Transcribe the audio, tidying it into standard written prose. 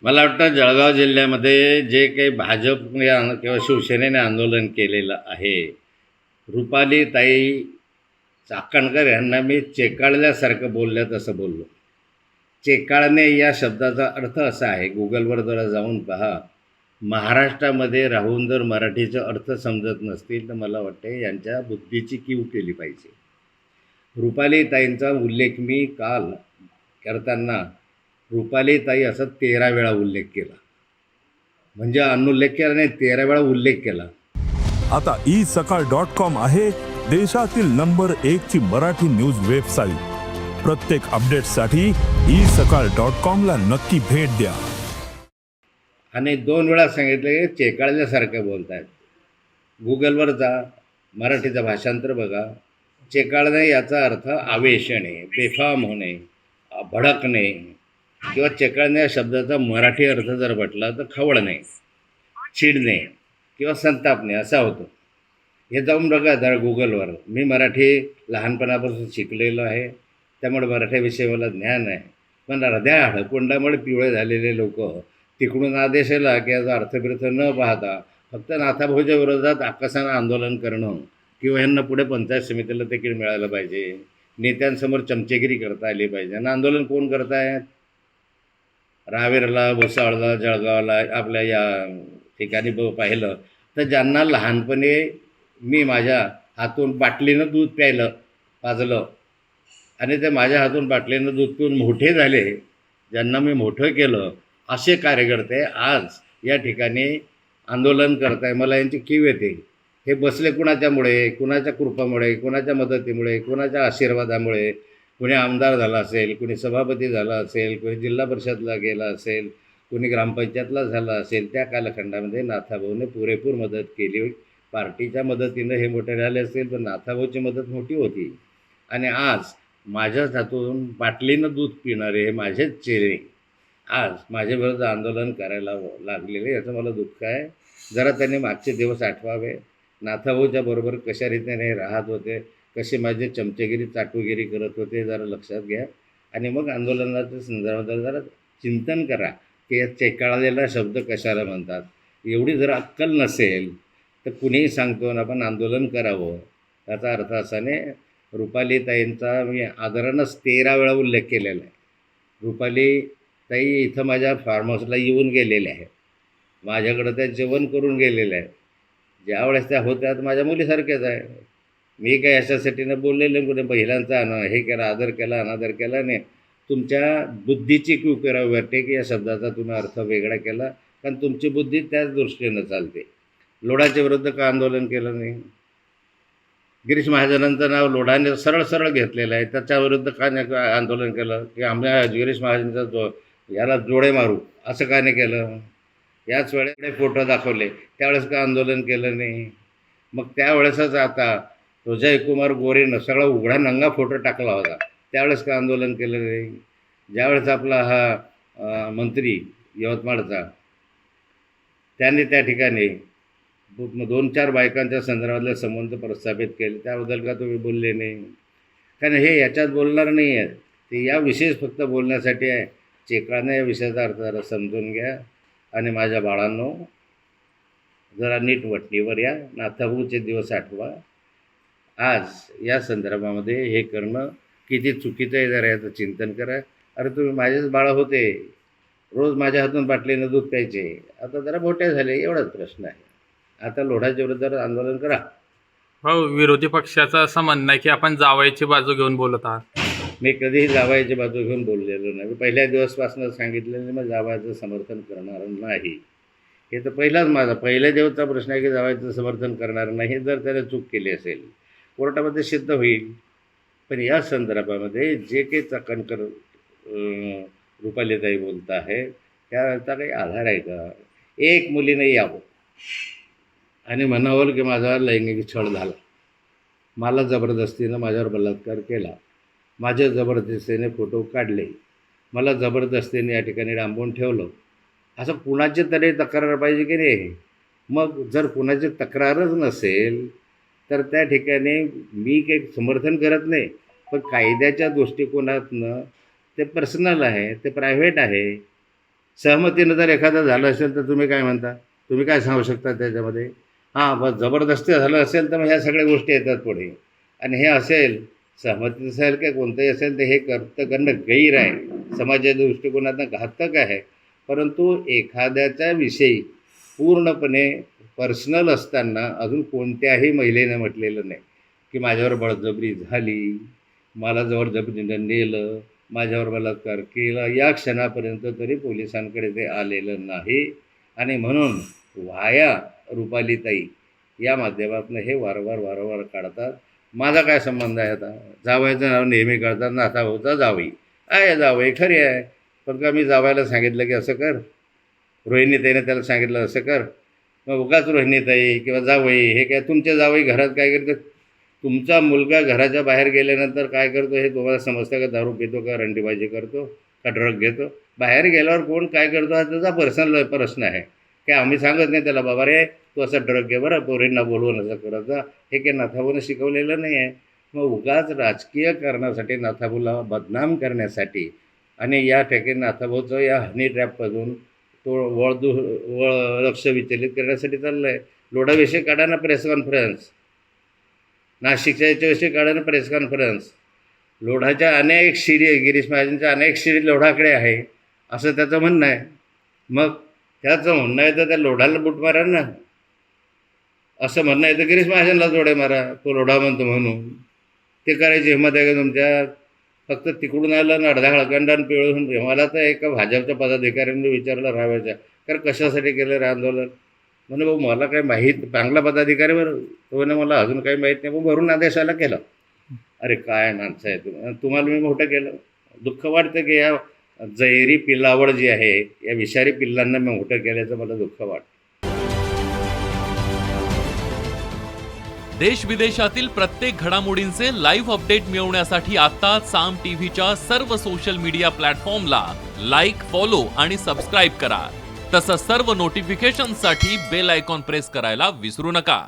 मला वाटतं जळगाव जिल्ह्यामध्ये जे काही भाजपने किंवा शिवसेनेने आंदोलन केलेलं आहे, रुपाली ताई चाकणकर यांना मी चेकाळल्यासारखं बोलल्यात असं बोललो. चेकाळणे या शब्दाचा अर्थ असा आहे, गुगलवर जरा जाऊन पहा. महाराष्ट्रामध्ये राहून जर मराठीचे अर्थ समजत नसतील तर मला वाटते यांच्या बुद्धीची कीव केली पाहिजे. रुपाली ताईंचा उल्लेख मी काल करताना रुपाली ताई असा 13 वेळा उल्लेख केला. म्हणजे अनुल्लेख केला नाही, 13 वेळा उल्लेख केला. आता isakal.com आहे देशातील नंबर 1 ची मराठी न्यूज वेबसाईट. प्रत्येक अपडेटसाठी isakal.com ला नक्की भेट द्या. आणि 2 वेळा सांगितलं की चेकाळल्यासारखं बोलतायत. गुगलवर जा, मराठीचं भाषांतर बघा. चेकाळणे याचा अर्थ आवेशणे, बेफाम होणे, भडकणे, किंवा चेकाळणे या शब्दाचा मराठी अर्थ जर म्हटला तर खवळणे, चिडणे किंवा संतापणे असा होतो. हे जाऊन बघा जरा गुगलवर. मी मराठी लहानपणापासून शिकलेलो आहे, त्यामुळे मराठीविषयी मला ज्ञान आहे. पण अर्ध्या हडकुंडामुळे पिवळे झालेले लोक तिकडून आदेश आला की याचा अर्थबिर्थ न पाहता फक्त नाथाभाऊच्या विरोधात आकसानं आंदोलन करणं किंवा यांना पुढे पंचायत समितीला तिकीट मिळालं पाहिजे, नेत्यांसमोर चमचेगिरी करता आली पाहिजे. आणि आंदोलन कोण करतायत? रावेरला, भुसावळला, जळगावला, आपल्या या ठिकाणी पाहिलं तर ज्यांना लहानपणी मी माझ्या हातून बाटलीनं दूध पाजलं आणि ते माझ्या हातून बाटलीनं दूध पिऊन मोठे झाले, ज्यांना मी मोठं केलं, असे कार्यकर्ते आज या ठिकाणी आंदोलन करताय. मला यांची कीव येते. हे बसले कुणाच्यामुळे? कुणाच्या कृपामुळे, कुणाच्या मदतीमुळे, कुणाच्या आशीर्वादामुळे. कुणी आमदार झाला असेल, कुणी सभापती झाला असेल, कुणी जिल्हा परिषदला गेला असेल, कुणी ग्रामपंचायतला झाला असेल. त्या कालखंडामध्ये नाथाभाऊने पुरेपूर मदत केली. पार्टीच्या मदतीनं हे मोठे झाले असेल, पण नाथाभाऊची मदत मोठी होती. आणि आज माझ्याच हातून बाटलीनं दूध पिणारे हे माझेच चेहरे आज माझ्याविरुद्ध आंदोलन करायला लागलेले, याचं मला दुःख आहे. जरा त्यांनी मागचे दिवस आठवावे. नाथाभाऊच्या बरोबर कशा रीतीने राहत होते, कशी माझे चमचेगिरी चाटूगिरी करत होते, जरा लक्षात घ्या. आणि मग आंदोलनाच्या संदर्भात जरा चिंतन करा की या चेकाळलेला शब्द कशाला म्हणतात. एवढी जर अक्कल नसेल तर कुणीही सांगतो ना आपण आंदोलन करावं. याचा अर्थ असा नाही. रुपाली ताईंचा मी आदरानंच 13 वेळा उल्लेख केलेला आहे. रुपाली ताई इथं माझ्या फार्म हाऊसला येऊन गेलेल्या आहे. माझ्याकडं त्या जेवण करून गेलेल्या आहे. ज्यावेळेस त्या होत्या तर माझ्या मुलीसारख्याच आहे. मी काही अशासाठीनं बोललेलं कुठे महिलांचा हे केला, आदर केला, अनादर केला नाही. तुमच्या बुद्धीची कीव करावी वाटते की या शब्दाचा तुम्ही अर्थ वेगळा केला, कारण तुमची बुद्धी त्याच दृष्टीनं चालते. लोढाच्या विरुद्ध का आंदोलन केलं नाही? गिरीश महाजनांचं नाव लोढाने सरळ सरळ घेतलेलं आहे, त्याच्याविरुद्ध का नाही आंदोलन केलं की आम्हाला गिरीश महाजनचा याला जोडे मारू असं का नाही केलं? याच वेळेकडे फोटो दाखवले, त्यावेळेस का आंदोलन केलं नाही? मग त्यावेळेसच आता तो जयकुमार गोरेनं सगळा उघडा नंगा फोटो टाकला होता, त्यावेळेस का आंदोलन केलं नाही? ज्यावेळेस आपला हा मंत्री यवतमाळचा, त्याने त्या ठिकाणी 2-4 बायकांच्या संदर्भातले संबंध प्रस्थापित केले, त्याबद्दल का तुम्ही बोलले नाही? कारण हे याच्यात बोलणार नाही आहे, ते या विशेष फक्त बोलण्यासाठी आहे. चेकाळणे या विषयाचा अर्थ जरा समजून घ्या. आणि माझ्या बाळांनो, जरा नीट वटणीवर या. नाथाभाऊचे दिवस आठवा. आज या संदर्भामध्ये हे करणं किती चुकीचं आहे जरा याचं चिंतन करा. अरे तुम्ही माझेच बाळ होते, रोज माझ्या हातून बाटलीनं दूध प्यायचे, आता जरा मोठे झाले, एवढाच प्रश्न आहे. आता लोढाच्या विरुद्ध आंदोलन करा. हो, विरोधी पक्षाचं असं म्हणणं आहे की आपण जावयाची बाजू घेऊन बोलत आहात. मी कधीही जावयाची बाजू घेऊन बोललेलो नाही. मी पहिल्या दिवसपासून सांगितलेलं मग जावयाचं समर्थन करणार नाही. हे तर पहिल्या दिवसचा प्रश्न आहे की जावयाचं समर्थन करणार नाही. जर त्याने चूक केली असेल कोर्टामध्ये सिद्ध होईल. पण या संदर्भामध्ये जे काही चाकणकर रुपालीताई बोलत आहे त्याचा काही आधार आहे का? एक मुलीने यावं आणि म्हणावं की माझा लैंगिक छळ झाला, मला जबरदस्तीनं माझ्यावर बलात्कार केला, माझ्या जबरदस्तीने फोटो काढले, मला जबरदस्तीने या ठिकाणी डांबून ठेवलं, असं कुणाची तरी तक्रार पाहिजे की नाही? मग जर कुणाची तक्रारच नसेल तर त्या ठिकाणी मी काही समर्थन करत नाही. पण कायद्याच्या दृष्टिकोनातनं ते पर्सनल आहे, ते प्रायव्हेट आहे. सहमतीनं जर एखादं झालं असेल तर तुम्ही काय म्हणता, तुम्ही काय सांगू शकता त्याच्यामध्ये? हां, बस जबरदस्ती झालं असेल तर मग ह्या सगळ्या गोष्टी येतात पुढे. आणि हे असेल, सहमती असेल की कोणतंही असेल, तर हे करणं गैर आहे, समाजाच्या दृष्टिकोनातून घातक आहे. परंतु एखाद्याच्या विषयी पूर्णपणे पर्सनल असताना अजून कोणत्याही महिलेनं म्हटलेलं नाही की माझ्यावर बळजबरी झाली, मला जबरदस्तीनं नेलं, माझ्यावर बलात्कार केला, या क्षणापर्यंत तरी पोलिसांकडे ते आलेलं नाही. आणि म्हणून व्हाया रुपालीताई या माध्यमातून हे वारंवार काढतात. माझा काय संबंध आहे आता? जावयाचं नाव नेहमी काढतात, नाथाभाऊचा जावई आहे, जावई खरी आहे. पण का मी जावयाला सांगितलं की असं कर, रोहिणीताईने त्याला सांगितलं असं कर, मग उगाच रोहिणीताई किंवा जावई हे काय तुमचे जावई घरात काय करतात? तुमचा मुलगा घराच्या बाहेर गेल्यानंतर काय करतो हे तुम्हाला समजतं का? दारू पितो का, रंडीबाजी करतो का, ड्रग घेतो? बाहेर गेल्यावर कोण काय करतो हा त्याचा पर्सनल प्रश्न आहे. काय आम्ही सांगत नाही त्याला, बाबा रे तू असं ड्रग घे बरं, पोरींना बोलवून असं करायचं, हे काही नाथाभाऊनं शिकवलेलं नाही आहे. मग उगाच राजकीय कारणासाठी, नाथाभाऊला बदनाम करण्यासाठी आणि या ठिकाणी नाथाभाऊचं या हनी ट्रॅपमधून तो लक्ष विचलित करण्यासाठी चाललं आहे. लोढाविषयी काढा ना प्रेस कॉन्फरन्स, नाशिकच्या याच्याविषयी काढा ना प्रेस कॉन्फरन्स. लोढाच्या अनेक शिडी, गिरीश महाजनच्या अनेक शिडी लोढाकडे आहे असं त्याचं म्हणणं आहे. मग त्याचं म्हणणं आहे तर त्या लोढाला बुट मारा ना, असं म्हणणं आहे तर गिरीश महाजनला जोडे मारा, तो लोढा म्हणतो म्हणून. ते करायची हिंमत आहे का तुमच्यात? फक्त तिकडून आलं ना अर्धा हळकंडान पिळून. मला तर एका भाजपच्या पदाधिकाऱ्यांनी विचारलं राहायच्या, कारण कशासाठी केलं रे आंदोलन? म्हणे भाऊ मला काही माहीत, चांगला पदाधिकारी बरं तो म्हणे मला अजून काही माहीत नाही, भाऊ भरून आदेशाला केलं. अरे काय माणसं आहे तुम्हाला मी मोठं केलं. दुःख वाटतं की या जैरी पिल्लावड जी आहे, या विषारी पिल्लांना मी मोठं केल्याचं मला दुःख वाटतं. देश विदेशातील प्रत्येक घडामोडींचे लाईव्ह अपडेट मिळवण्यासाठी आता साम टीव्हीच्या सर्व सोशल मीडिया प्लॅटफॉर्मला लाईक, फॉलो आणि सबस्क्राईब करा. तसंच सर्व नोटिफिकेशनसाठी बेल आयकॉन प्रेस करायला विसरू नका.